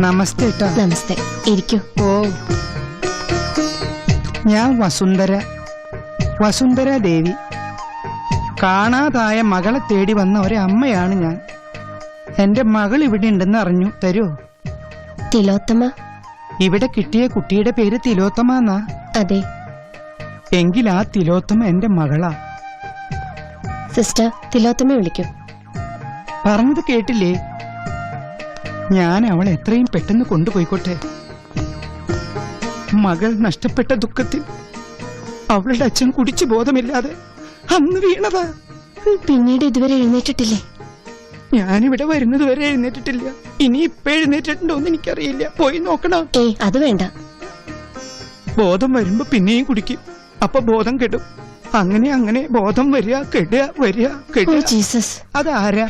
നമസ്തേ ട്ടാ. നമസ്തേ, ഇരിക്കൂ. ഓ, ഞാൻ വസുന്ധര ദേവി. കാണാതായ മകളെ തേടി വന്ന ഒരമ്മയാണ് ഞാൻ. എന്റെ മകൾ ഇവിടെ ഉണ്ടെന്ന് അറിഞ്ഞു. തരുമോ? തിലോത്തമ? ഇവിടെ കിട്ടിയ കുട്ടിയുടെ പേര് തിലോത്തമ എന്നാ? അതെ. എങ്കിൽ ആ തിലോത്തമ എന്റെ മകളാ. സിസ്റ്റർ, തിലോത്തമ വിളിക്കൂ. പറഞ്ഞത് കേട്ടില്ലേ? ഞാൻ അവളെ എത്രയും പെട്ടെന്ന് കൊണ്ടുപോയിക്കോട്ടെ. മകൾ നഷ്ടപ്പെട്ട ദുഃഖത്തിൽ അവളുടെ അച്ഛൻ കുടിച്ചു ബോധമില്ലാതെ അന്ന് വീണതാ. പിന്നീട് ഇതുവരെ എഴുന്നേറ്റിട്ടില്ലേ? ഞാനിവിടെ വരുന്നത് വരെ എഴുന്നേറ്റിട്ടില്ല. ഇനി ഇപ്പൊ എഴുന്നേറ്റിട്ടുണ്ടോന്ന് എനിക്കറിയില്ല. പോയി നോക്കണം. അത് വേണ്ട. ബോധം വരുമ്പോ പിന്നെയും കുടിക്കും. അപ്പൊ ബോധം കെടും. അങ്ങനെ ബോധം വരിക, കെടുക, വരിക, കെടുക. ജീസസ്, അതാരാ?